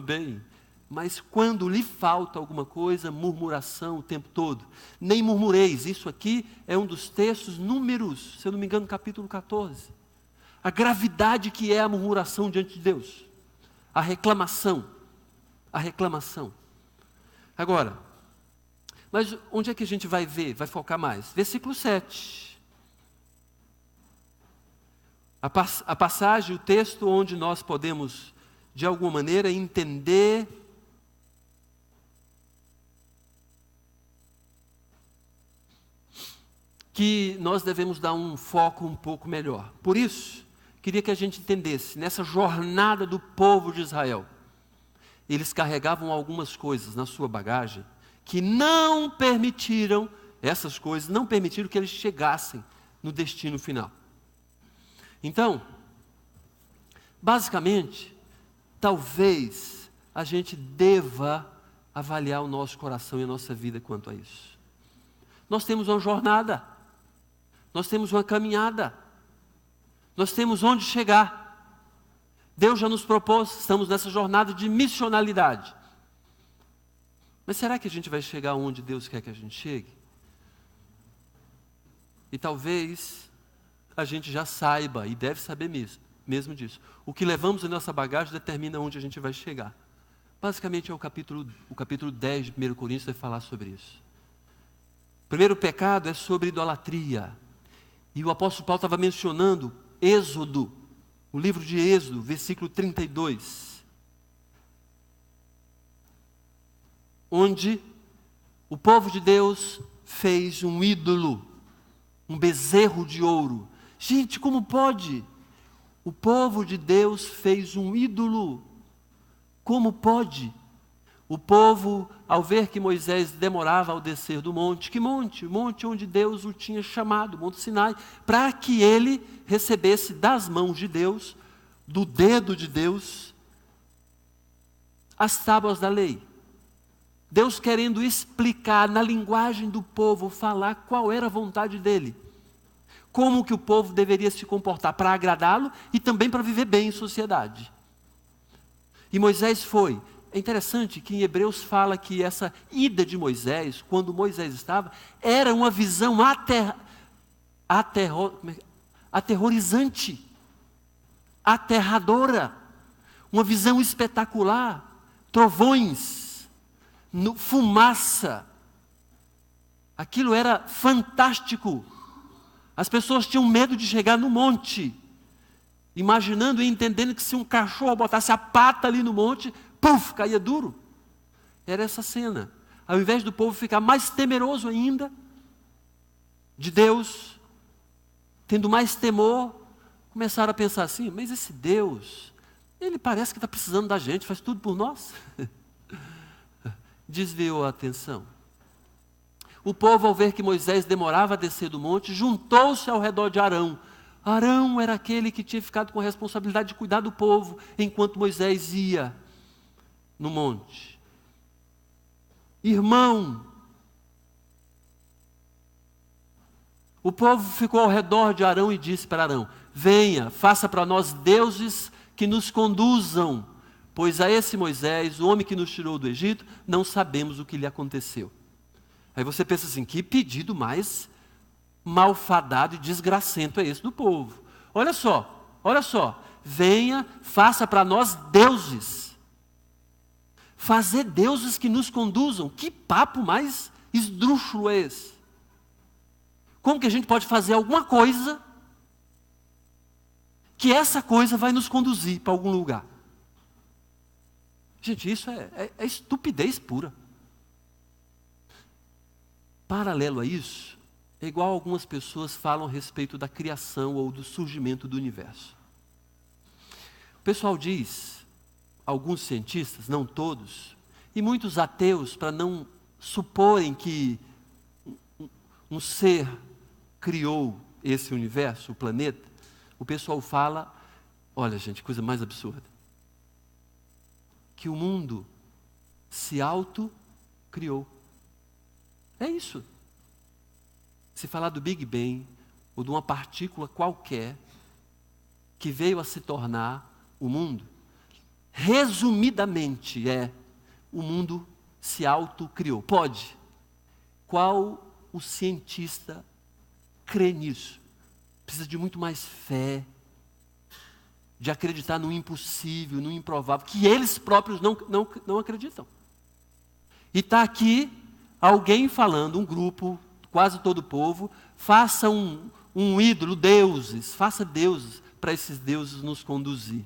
bem. Mas quando lhe falta alguma coisa, murmuração o tempo todo. Nem murmureis. Isso aqui é um dos textos, Números, se eu não me engano, capítulo 14. A gravidade que é a murmuração diante de Deus. A reclamação. A reclamação. Agora, mas onde é que a gente vai ver, vai focar mais? Versículo 7. A passagem, o texto onde nós podemos, de alguma maneira, entender que nós devemos dar um foco um pouco melhor. Por isso, queria que a gente entendesse, nessa jornada do povo de Israel, eles carregavam algumas coisas na sua bagagem que não permitiram, essas coisas não permitiram que eles chegassem no destino final. Então, basicamente, talvez a gente deva avaliar o nosso coração e a nossa vida quanto a isso. Nós temos uma jornada, nós temos uma caminhada, nós temos onde chegar. Deus já nos propôs, estamos nessa jornada de missionalidade. Mas será que a gente vai chegar onde Deus quer que a gente chegue? E talvez a gente já saiba, e deve saber mesmo disso. O que levamos em nossa bagagem determina onde a gente vai chegar. Basicamente é o capítulo 10 de 1 Coríntios vai falar sobre isso. O primeiro pecado é sobre idolatria. E o apóstolo Paulo estava mencionando Êxodo, o livro de Êxodo, versículo 32. Onde o povo de Deus fez um ídolo, um bezerro de ouro. Gente, como pode? O povo de Deus fez um ídolo. Como pode? O povo, ao ver que Moisés demorava ao descer do monte, que monte? O monte onde Deus o tinha chamado, o Monte Sinai, para que ele recebesse das mãos de Deus, do dedo de Deus, as tábuas da lei. Deus querendo explicar na linguagem do povo, falar qual era a vontade dele. Como que o povo deveria se comportar para agradá-lo e também para viver bem em sociedade. E Moisés foi. É interessante que em Hebreus fala que essa ida de Moisés, quando Moisés estava, era uma visão aterrorizante, aterradora, uma visão espetacular, trovões, fumaça. Aquilo era fantástico. As pessoas tinham medo de chegar no monte, imaginando e entendendo que se um cachorro botasse a pata ali no monte, puf, caía duro. Era essa cena. Ao invés do povo ficar mais temeroso ainda de Deus, tendo mais temor, começaram a pensar assim, mas esse Deus, ele parece que está precisando da gente, faz tudo por nós. Desviou a atenção. O povo, ao ver que Moisés demorava a descer do monte, juntou-se ao redor de Arão. Arão era aquele que tinha ficado com a responsabilidade de cuidar do povo, enquanto Moisés ia no monte. Irmão, o povo ficou ao redor de Arão e disse para Arão, venha, faça para nós deuses que nos conduzam, pois a esse Moisés, o homem que nos tirou do Egito, não sabemos o que lhe aconteceu. Aí você pensa assim, que pedido mais malfadado e desgracento é esse do povo. Olha só, venha, faça para nós deuses. Fazer deuses que nos conduzam, que papo mais esdrúxulo é esse? Como que a gente pode fazer alguma coisa que essa coisa vai nos conduzir para algum lugar? Gente, isso é estupidez pura. Paralelo a isso, é igual algumas pessoas falam a respeito da criação ou do surgimento do universo. O pessoal diz, alguns cientistas, não todos, e muitos ateus, para não suporem que um ser criou esse universo, o planeta, o pessoal fala, olha gente, coisa mais absurda, que o mundo se auto-criou. É isso. Se falar do Big Bang, ou de uma partícula qualquer, que veio a se tornar o mundo, resumidamente, o mundo se autocriou. Pode. Qual o cientista crê nisso? Precisa de muito mais fé, de acreditar no impossível, no improvável, que eles próprios não acreditam. E está aqui alguém falando, um grupo, quase todo o povo, faça um ídolo, deuses, faça deuses, para esses deuses nos conduzir.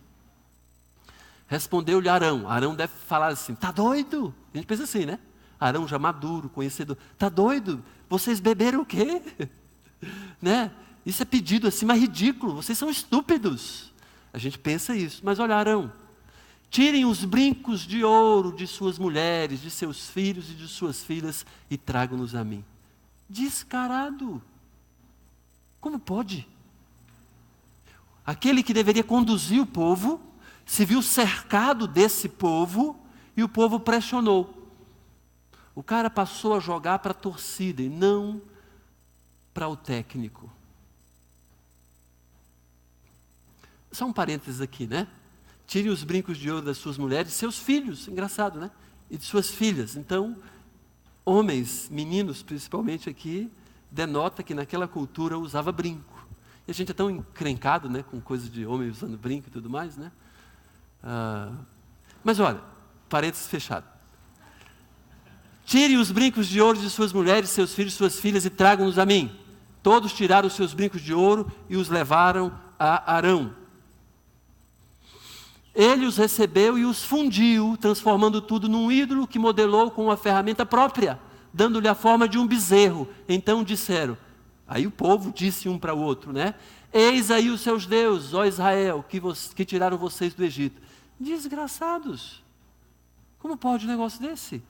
Respondeu-lhe Arão. Arão deve falar assim, está doido? A gente pensa assim, né? Arão já maduro, conhecedor. Está doido? Vocês beberam o quê? Né? Isso é pedido assim, mas ridículo. Vocês são estúpidos. A gente pensa isso. Mas olha, Arão, tirem os brincos de ouro de suas mulheres, de seus filhos e de suas filhas e tragam-nos a mim. Descarado. Como pode? Aquele que deveria conduzir o povo se viu cercado desse povo e o povo pressionou. O cara passou a jogar para a torcida e não para o técnico. Só um parênteses aqui, né? Tire os brincos de ouro das suas mulheres e seus filhos, engraçado, né? E de suas filhas. Então, homens, meninos principalmente aqui, denota que naquela cultura usava brinco. E a gente é tão encrencado, né, com coisa de homem usando brinco e tudo mais, né? Mas olha, parênteses fechado. Tire os brincos de ouro de suas mulheres, seus filhos, suas filhas e tragam-nos a mim. Todos tiraram os seus brincos de ouro e os levaram a Arão. Ele os recebeu e os fundiu, transformando tudo num ídolo que modelou com uma ferramenta própria, dando-lhe a forma de um bezerro. Então disseram, aí o povo disse um para o outro, né? Eis aí os seus deuses, ó Israel, que tiraram vocês do Egito. Desgraçados. Como pode um negócio desse?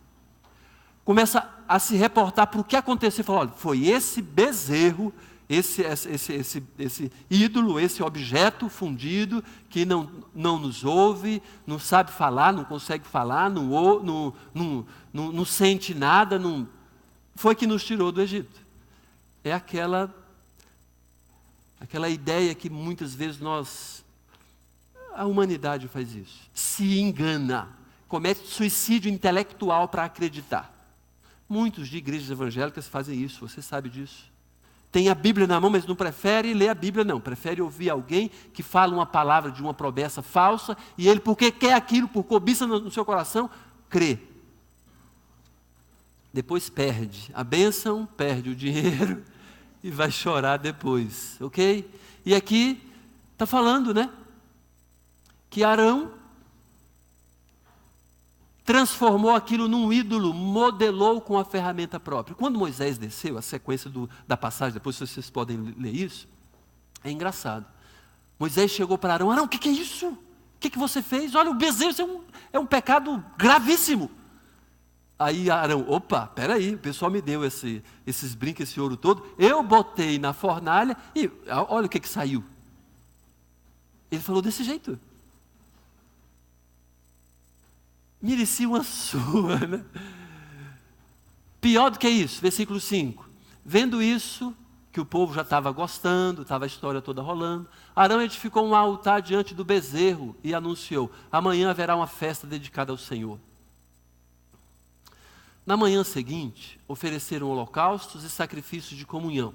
Começa a se reportar para o que aconteceu. Fala, olha, foi esse bezerro, esse ídolo, esse objeto fundido, que não nos ouve, não sabe falar, não consegue falar, não sente nada, foi que nos tirou do Egito. É aquela ideia que muitas vezes a humanidade faz isso. Se engana, comete suicídio intelectual para acreditar. Muitos de igrejas evangélicas fazem isso, você sabe disso. Tem a Bíblia na mão, mas não prefere ler a Bíblia, não. Prefere ouvir alguém que fala uma palavra de uma promessa falsa, e ele, porque quer aquilo, por cobiça no seu coração, crê. Depois perde a bênção, perde o dinheiro, e vai chorar depois, ok? E aqui está falando, né? Que Arão transformou aquilo num ídolo, modelou com a ferramenta própria. Quando Moisés desceu, a sequência da passagem, depois vocês podem ler isso, é engraçado. Moisés chegou para Arão, Arão, o que é isso? O que você fez? Olha, o bezerro, isso é um pecado gravíssimo. Aí Arão, opa, peraí, o pessoal me deu esses brincos, esse ouro todo, eu botei na fornalha e olha o que saiu. Ele falou desse jeito. Merecia uma sua, né? Pior do que isso, versículo 5. Vendo isso, que o povo já estava gostando, estava a história toda rolando, Arão edificou um altar diante do bezerro e anunciou, amanhã haverá uma festa dedicada ao Senhor. Na manhã seguinte, ofereceram holocaustos e sacrifícios de comunhão.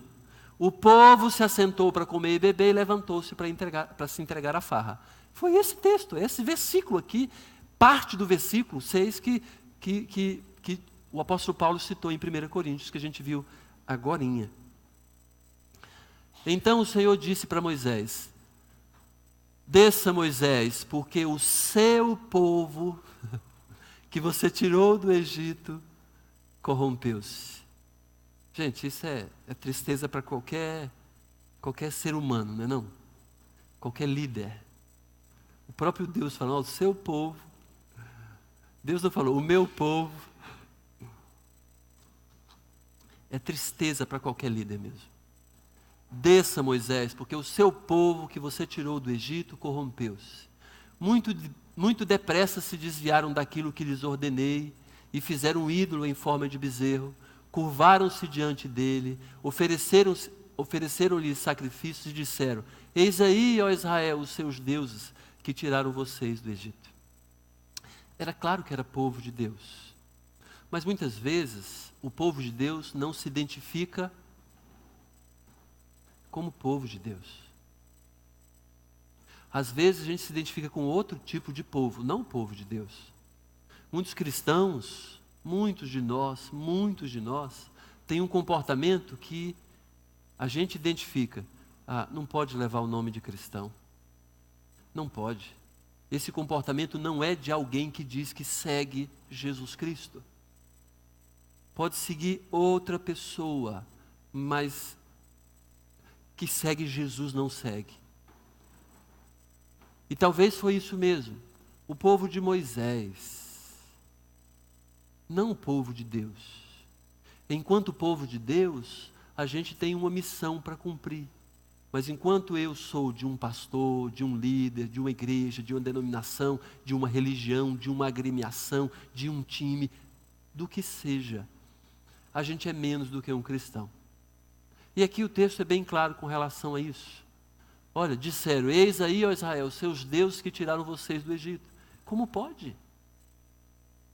O povo se assentou para comer e beber e levantou-se para se entregar à farra. Foi esse texto, esse versículo aqui, parte do versículo 6 que o apóstolo Paulo citou em 1 Coríntios, que a gente viu agorinha. Então o Senhor disse para Moisés, desça Moisés, porque o seu povo, que você tirou do Egito, corrompeu-se. Gente, isso é tristeza para qualquer ser humano, não é não? Qualquer líder. O próprio Deus falou, o seu povo. Deus não falou, o meu povo. É tristeza para qualquer líder mesmo. Desça, Moisés, porque o seu povo que você tirou do Egito corrompeu-se. Muito depressa se desviaram daquilo que lhes ordenei e fizeram um ídolo em forma de bezerro, curvaram-se diante dele, ofereceram-lhe sacrifícios e disseram, eis aí, ó Israel, os seus deuses que tiraram vocês do Egito. Era claro que era povo de Deus. Mas muitas vezes o povo de Deus não se identifica como povo de Deus. Às vezes a gente se identifica com outro tipo de povo, não o povo de Deus. Muitos cristãos, muitos de nós, têm um comportamento que a gente identifica. Não pode levar o nome de cristão. Não pode. Esse comportamento não é de alguém que diz que segue Jesus Cristo. Pode seguir outra pessoa, mas que segue Jesus não segue. E talvez foi isso mesmo. O povo de Moisés, não o povo de Deus. Enquanto povo de Deus, a gente tem uma missão para cumprir. Mas enquanto eu sou de um pastor, de um líder, de uma igreja, de uma denominação, de uma religião, de uma agremiação, de um time, do que seja, a gente é menos do que um cristão. E aqui o texto é bem claro com relação a isso. Olha, disseram, eis aí, ó Israel, seus deuses que tiraram vocês do Egito. Como pode?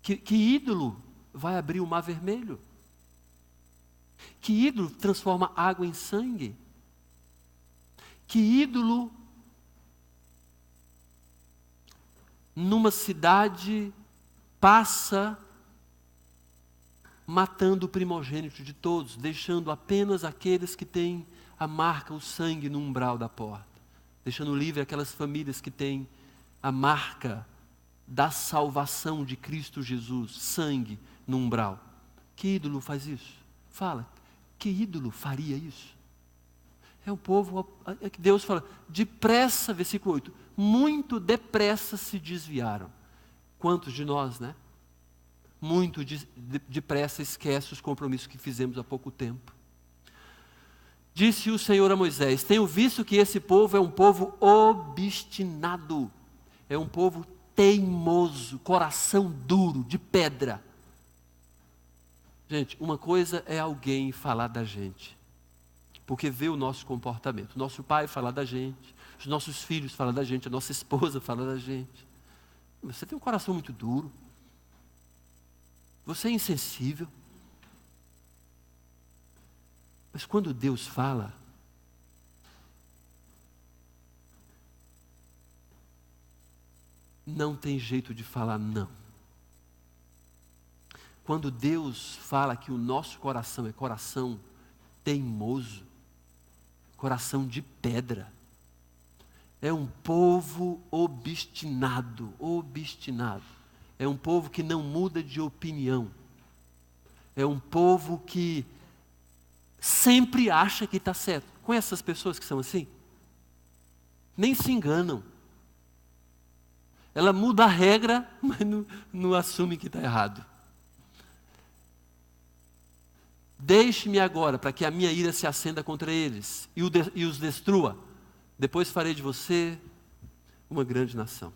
Que ídolo vai abrir o mar vermelho? Que ídolo transforma água em sangue? Que ídolo numa cidade passa matando o primogênito de todos, deixando apenas aqueles que têm a marca, o sangue no umbral da porta, deixando livre aquelas famílias que têm a marca da salvação de Cristo Jesus, sangue no umbral. Que ídolo faz isso? Fala, que ídolo faria isso? É o povo, é que Deus fala, depressa, versículo 8, muito depressa se desviaram. Quantos de nós, né? Muito depressa esquece os compromissos que fizemos há pouco tempo. Disse o Senhor a Moisés, tenho visto que esse povo é um povo obstinado, é um povo teimoso, coração duro, de pedra. Gente, uma coisa é alguém falar da gente, porque vê o nosso comportamento. Nosso pai fala da gente, os nossos filhos falam da gente, a nossa esposa fala da gente. Você tem um coração muito duro, você é insensível. Mas quando Deus fala, não tem jeito de falar não. Quando Deus fala que o nosso coração é coração teimoso, coração de pedra, é um povo obstinado. É um povo que não muda de opinião. É um povo que sempre acha que está certo. Conhece essas pessoas que são assim? Nem se enganam. Ela muda a regra, mas não assume que está errado. Deixe-me agora, para que a minha ira se acenda contra eles e os destrua. Depois farei de você uma grande nação.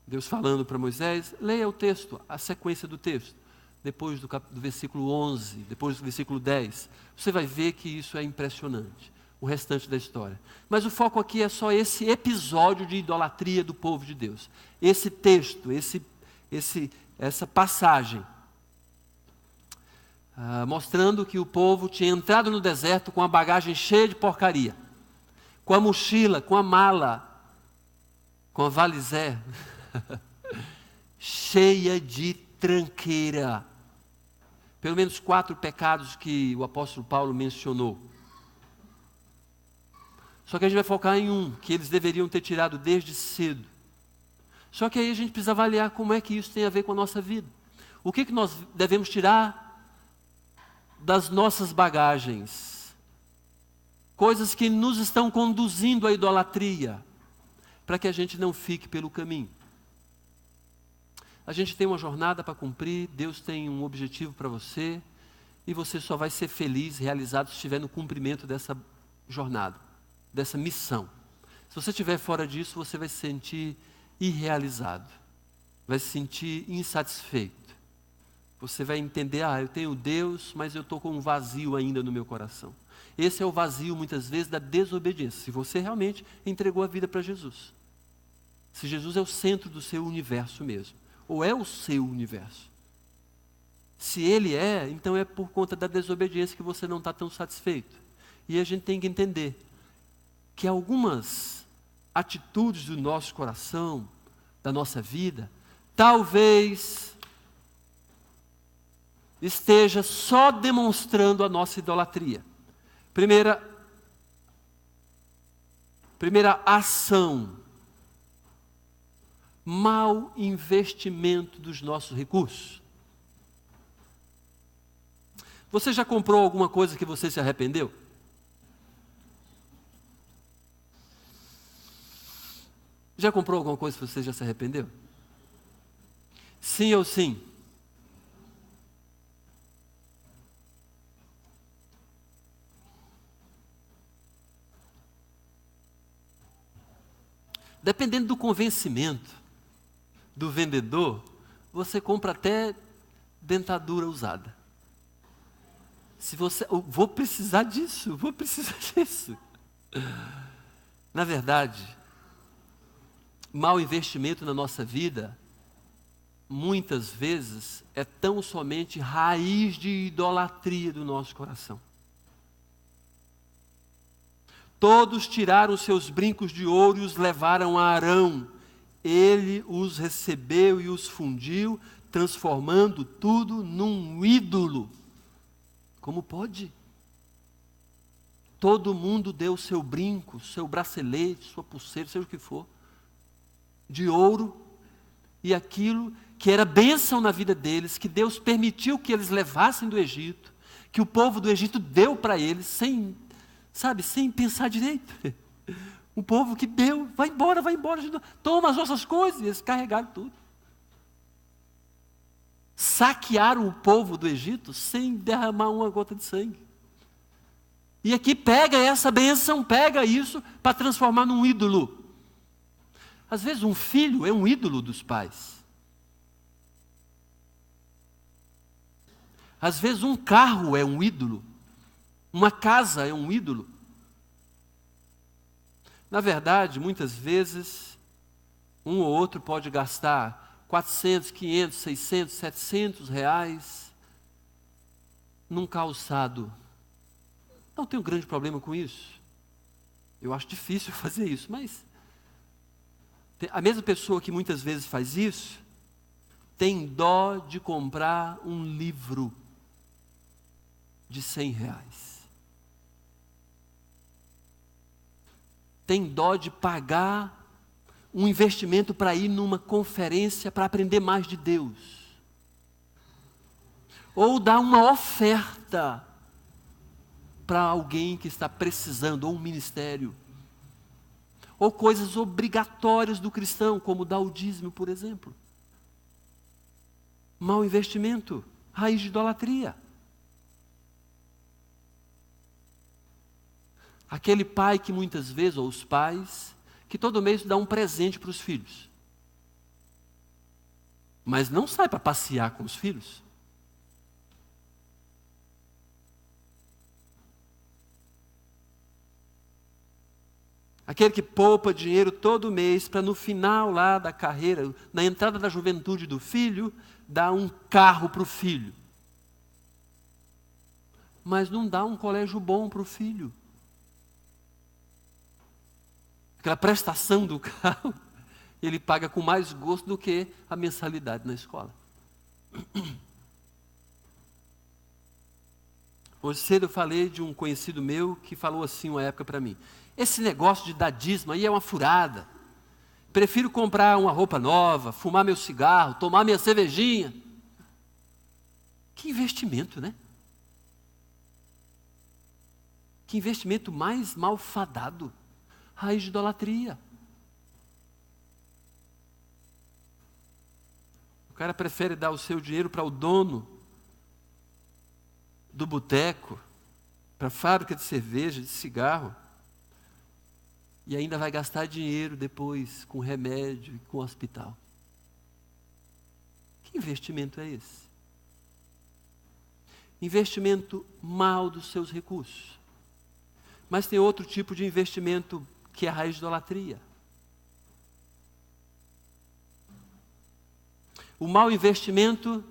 Deus falando para Moisés, leia o texto, a sequência do texto. Depois do versículo 11, depois do versículo 10, você vai ver que isso é impressionante, o restante da história. Mas o foco aqui é só esse episódio de idolatria do povo de Deus. Esse texto, essa passagem, mostrando que o povo tinha entrado no deserto com a bagagem cheia de porcaria, com a mochila, com a mala, com a valizé, cheia de tranqueira. Pelo menos 4 pecados que o apóstolo Paulo mencionou. Só que a gente vai focar em um, que eles deveriam ter tirado desde cedo. Só que aí a gente precisa avaliar como é que isso tem a ver com a nossa vida. O que nós devemos tirar das nossas bagagens? Coisas que nos estão conduzindo à idolatria, para que a gente não fique pelo caminho. A gente tem uma jornada para cumprir, Deus tem um objetivo para você, e você só vai ser feliz, realizado, se estiver no cumprimento dessa jornada, dessa missão. Se você estiver fora disso, você vai se sentir irrealizado, vai se sentir insatisfeito. Você vai entender, eu tenho Deus, mas eu estou com um vazio ainda no meu coração. Esse é o vazio, muitas vezes, da desobediência, se você realmente entregou a vida para Jesus. Se Jesus é o centro do seu universo mesmo, ou é o seu universo. Se Ele é, então é por conta da desobediência que você não está tão satisfeito. E a gente tem que entender que algumas atitudes do nosso coração, da nossa vida, talvez esteja só demonstrando a nossa idolatria. Primeira ação, mau investimento dos nossos recursos. Você já comprou alguma coisa que você se arrependeu? Já comprou alguma coisa que você já se arrependeu? Sim ou sim? Dependendo do convencimento do vendedor, você compra até dentadura usada. Se você, vou precisar disso. Na verdade, mau investimento na nossa vida, muitas vezes, é tão somente raiz de idolatria do nosso coração. Todos tiraram seus brincos de ouro e os levaram a Arão. Ele os recebeu e os fundiu, transformando tudo num ídolo. Como pode? Todo mundo deu seu brinco, seu bracelete, sua pulseira, seja o que for, de ouro, e aquilo que era bênção na vida deles, que Deus permitiu que eles levassem do Egito, que o povo do Egito deu para eles, sem pensar direito. Um povo que deu, vai embora, toma as nossas coisas, e eles carregaram tudo. Saquearam o povo do Egito sem derramar uma gota de sangue. E aqui pega essa bênção, pega isso para transformar num ídolo. Às vezes um filho é um ídolo dos pais. Às vezes um carro é um ídolo. Uma casa é um ídolo. Na verdade, muitas vezes, um ou outro pode gastar 400, 500, 600, 700 reais num calçado. Não tenho grande problema com isso. Eu acho difícil fazer isso, mas a mesma pessoa que muitas vezes faz isso, tem dó de comprar um livro de 100 reais. Tem dó de pagar um investimento para ir numa conferência para aprender mais de Deus. Ou dar uma oferta para alguém que está precisando, ou um ministério. Ou coisas obrigatórias do cristão, como dar o dízimo, por exemplo. Mau investimento, raiz de idolatria. Aquele pai que muitas vezes, ou os pais, que todo mês dá um presente para os filhos. Mas não sai para passear com os filhos. Aquele que poupa dinheiro todo mês para no final lá da carreira, na entrada da juventude do filho, dar um carro para o filho. Mas não dá um colégio bom para o filho. Aquela prestação do carro, ele paga com mais gosto do que a mensalidade na escola. Hoje cedo eu falei de um conhecido meu que falou assim uma época para mim: esse negócio de dar dízimo aí é uma furada. Prefiro comprar uma roupa nova, fumar meu cigarro, tomar minha cervejinha. Que investimento, né? Que investimento mais malfadado. Raiz de idolatria. O cara prefere dar o seu dinheiro para o dono do boteco, para a fábrica de cerveja, de cigarro, e ainda vai gastar dinheiro depois com remédio e com hospital. Que investimento é esse? Investimento mal dos seus recursos. Mas tem outro tipo de investimento que é a raiz de idolatria. O mau investimento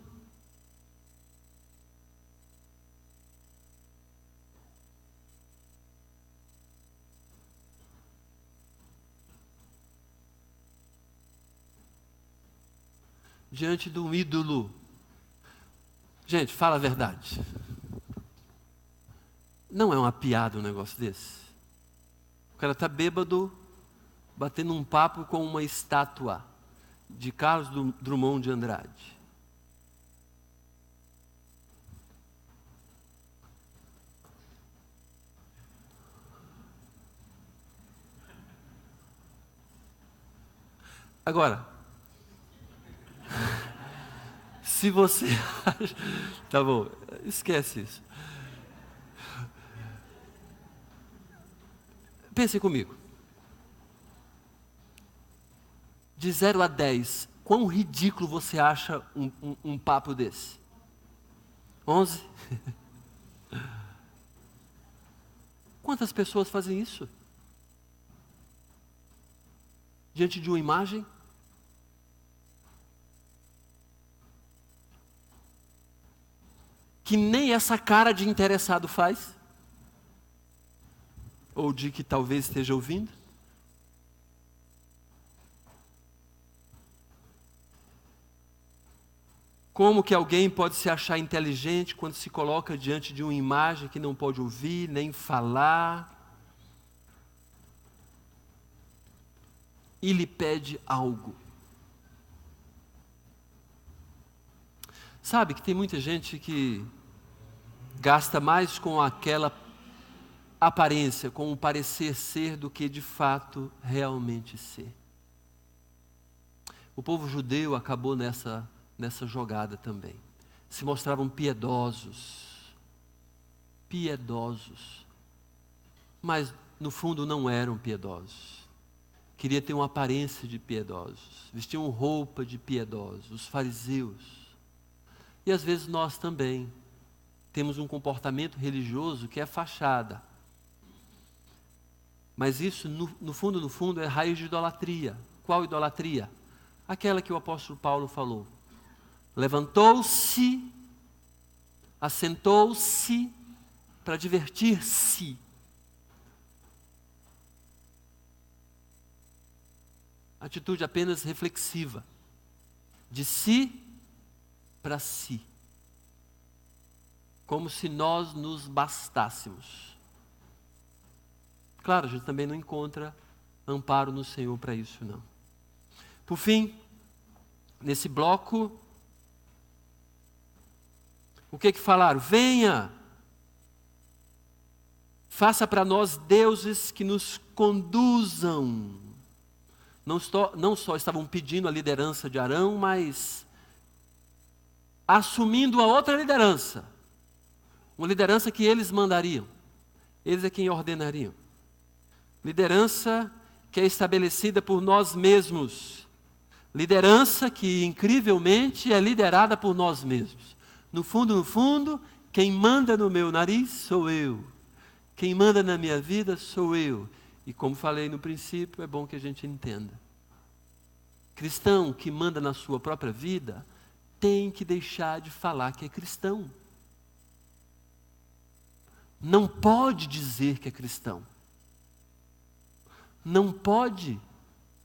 diante de um ídolo. Gente, fala a verdade. Não é uma piada um negócio desse. O cara está bêbado, batendo um papo com uma estátua de Carlos Drummond de Andrade. Agora, se você acha... Tá bom, esquece isso. Pense comigo. De 0 a 10, quão ridículo você acha um papo desse? 11? Quantas pessoas fazem isso? Diante de uma imagem? Que nem essa cara de interessado faz? Ou de que talvez esteja ouvindo? Como que alguém pode se achar inteligente quando se coloca diante de uma imagem que não pode ouvir, nem falar, e lhe pede algo? Sabe que tem muita gente que gasta mais com aquela aparência, com o parecer ser, do que de fato realmente ser. O povo judeu acabou nessa jogada também. Se mostravam piedosos, mas no fundo não eram piedosos. Queria ter uma aparência de piedosos, vestiam roupa de piedosos, os fariseus. E às vezes nós também temos um comportamento religioso que é fachada. Mas isso, no fundo, é raiz de idolatria. Qual idolatria? Aquela que o apóstolo Paulo falou. Levantou-se, assentou-se para divertir-se. Atitude apenas reflexiva. De si para si. Como se nós nos bastássemos. Claro, a gente também não encontra amparo no Senhor para isso, não. Por fim, nesse bloco, o que falaram? Venha, faça para nós deuses que nos conduzam. Não só estavam pedindo a liderança de Arão, mas assumindo a outra liderança. Uma liderança que eles mandariam. Eles é quem ordenariam. Liderança que é estabelecida por nós mesmos. Liderança que, incrivelmente, é liderada por nós mesmos. No fundo, quem manda no meu nariz sou eu. Quem manda na minha vida sou eu. E como falei no princípio, é bom que a gente entenda. Cristão que manda na sua própria vida tem que deixar de falar que é cristão. Não pode dizer que é cristão. Não pode,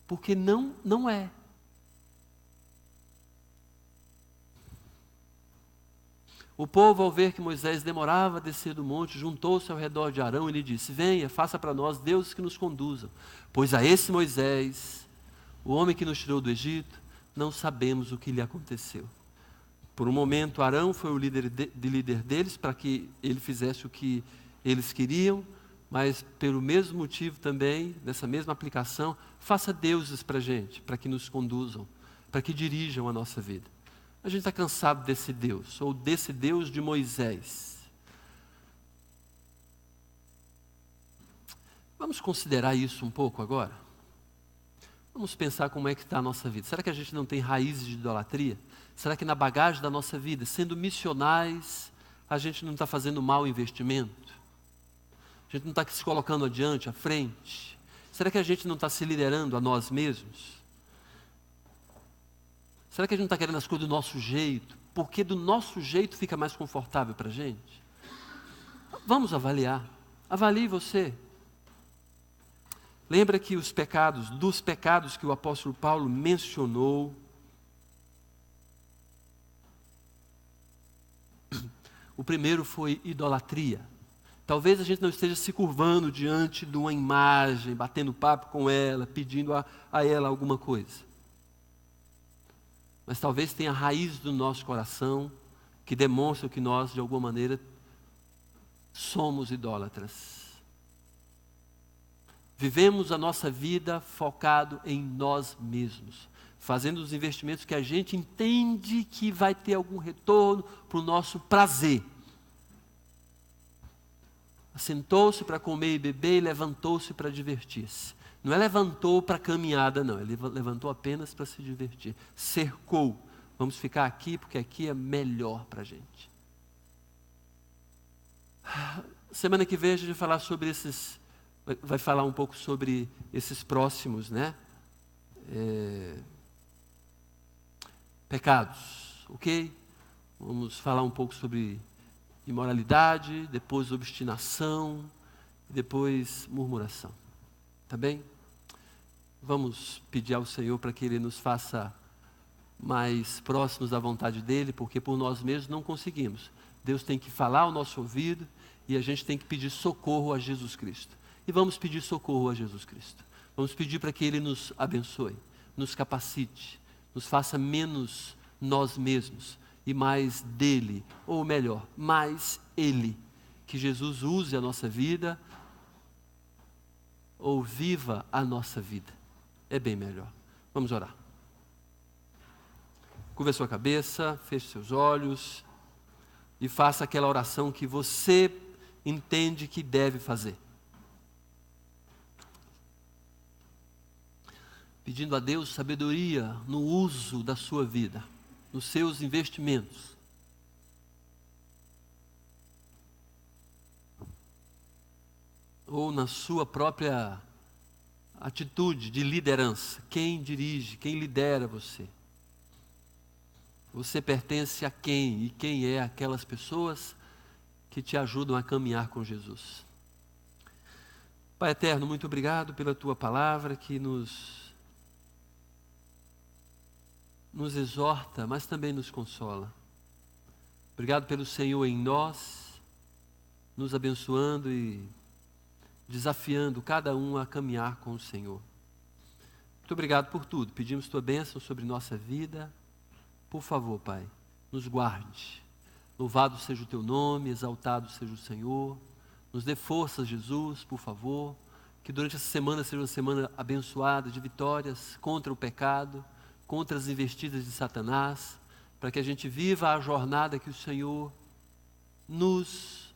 porque não é. O povo, ao ver que Moisés demorava a descer do monte, juntou-se ao redor de Arão e lhe disse: venha, faça para nós deuses que nos conduzam. Pois a esse Moisés, o homem que nos tirou do Egito, não sabemos o que lhe aconteceu. Por um momento, Arão foi o líder deles para que ele fizesse o que eles queriam, mas pelo mesmo motivo também, nessa mesma aplicação, faça deuses para a gente, para que nos conduzam, para que dirijam a nossa vida. A gente está cansado desse Deus, ou desse Deus de Moisés. Vamos considerar isso um pouco agora? Vamos pensar como é que está a nossa vida. Será que a gente não tem raízes de idolatria? Será que na bagagem da nossa vida, sendo missionais, a gente não está fazendo mau investimento? A gente não está se colocando adiante, à frente? Será que a gente não está se liderando a nós mesmos? Será que a gente não está querendo as coisas do nosso jeito? Porque do nosso jeito fica mais confortável para a gente? Vamos avaliar. Avalie você. Lembra que dos pecados que o apóstolo Paulo mencionou, o primeiro foi idolatria. Talvez a gente não esteja se curvando diante de uma imagem, batendo papo com ela, pedindo a ela alguma coisa. Mas talvez tenha a raiz do nosso coração que demonstra que nós, de alguma maneira, somos idólatras. Vivemos a nossa vida focado em nós mesmos, fazendo os investimentos que a gente entende que vai ter algum retorno para o nosso prazer. Sentou-se para comer e beber e levantou-se para divertir-se. Não é levantou para caminhada, não. Ele levantou apenas para se divertir. Cercou. Vamos ficar aqui porque aqui é melhor para a gente. Semana que vem a gente vai falar sobre vai falar um pouco sobre esses próximos, né? Pecados, ok? Vamos falar um pouco sobre imoralidade, depois obstinação, depois murmuração. Tá bem? Vamos pedir ao Senhor para que Ele nos faça mais próximos da vontade dEle, porque por nós mesmos não conseguimos. Deus tem que falar ao nosso ouvido e a gente tem que pedir socorro a Jesus Cristo. E vamos pedir socorro a Jesus Cristo. Vamos pedir para que Ele nos abençoe, nos capacite, nos faça menos nós mesmos e mais dele, ou melhor, mais Ele. Que Jesus use a nossa vida ou viva a nossa vida. É bem melhor. Vamos orar. Curva a sua cabeça, feche seus olhos e faça aquela oração que você entende que deve fazer. Pedindo a Deus sabedoria no uso da sua vida, nos seus investimentos. Ou na sua própria atitude de liderança. Quem dirige, quem lidera você? Você pertence a quem? E quem é aquelas pessoas que te ajudam a caminhar com Jesus? Pai eterno, muito obrigado pela tua palavra que nos exorta, mas também nos consola. Obrigado pelo Senhor em nós, nos abençoando e desafiando cada um a caminhar com o Senhor. Muito obrigado por tudo. Pedimos tua bênção sobre nossa vida. Por favor, Pai, nos guarde. Louvado seja o teu nome, exaltado seja o Senhor. Nos dê forças, Jesus, por favor. Que durante essa semana seja uma semana abençoada de vitórias contra o pecado, contra as investidas de Satanás, para que a gente viva a jornada que o Senhor nos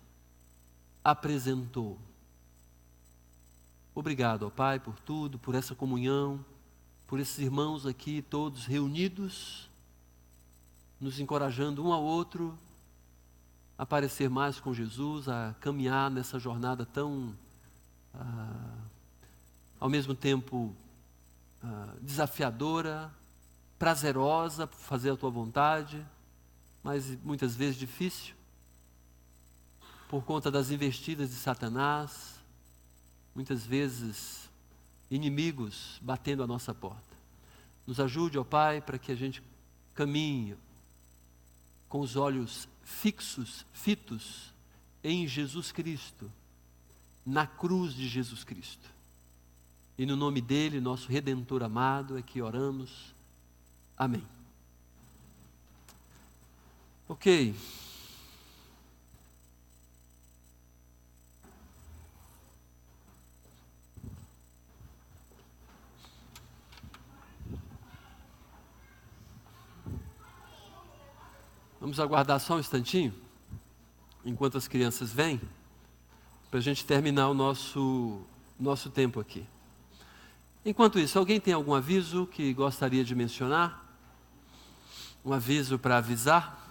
apresentou. Obrigado, ó Pai, por tudo, por essa comunhão, por esses irmãos aqui todos reunidos, nos encorajando um ao outro a parecer mais com Jesus, a caminhar nessa jornada tão, ao mesmo tempo, desafiadora, prazerosa, por fazer a tua vontade, mas muitas vezes difícil, por conta das investidas de Satanás, muitas vezes inimigos batendo a nossa porta. Nos ajude, ó Pai, para que a gente caminhe com os olhos fitos em Jesus Cristo, na cruz de Jesus Cristo. E no nome dele, nosso Redentor amado, é que oramos. Amém. Ok. Vamos aguardar só um instantinho, enquanto as crianças vêm, para a gente terminar o nosso tempo aqui. Enquanto isso, alguém tem algum aviso que gostaria de mencionar? Um aviso para avisar?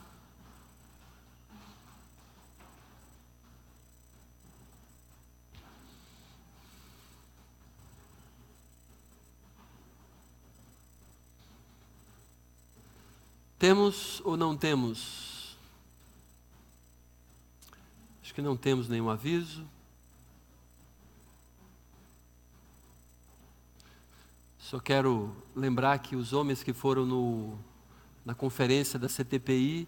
Temos ou não temos? Acho que não temos nenhum aviso. Só quero lembrar que os homens que foram na conferência da CTPI,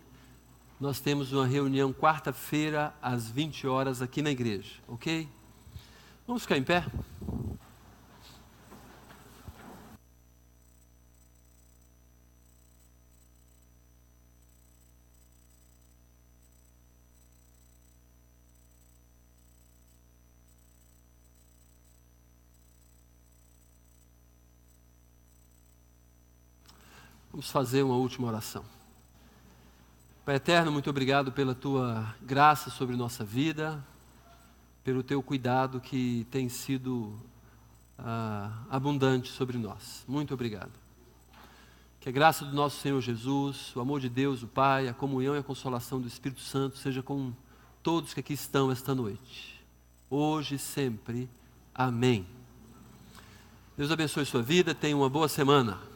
nós temos uma reunião quarta-feira às 20 horas aqui na igreja, ok? Vamos ficar em pé? Vamos fazer uma última oração. Pai eterno, muito obrigado pela tua graça sobre nossa vida, pelo teu cuidado que tem sido abundante sobre nós. Muito obrigado. Que a graça do nosso Senhor Jesus, o amor de Deus, o Pai, a comunhão e a consolação do Espírito Santo seja com todos que aqui estão esta noite, hoje e sempre. Amém. Deus abençoe sua vida, tenha uma boa semana.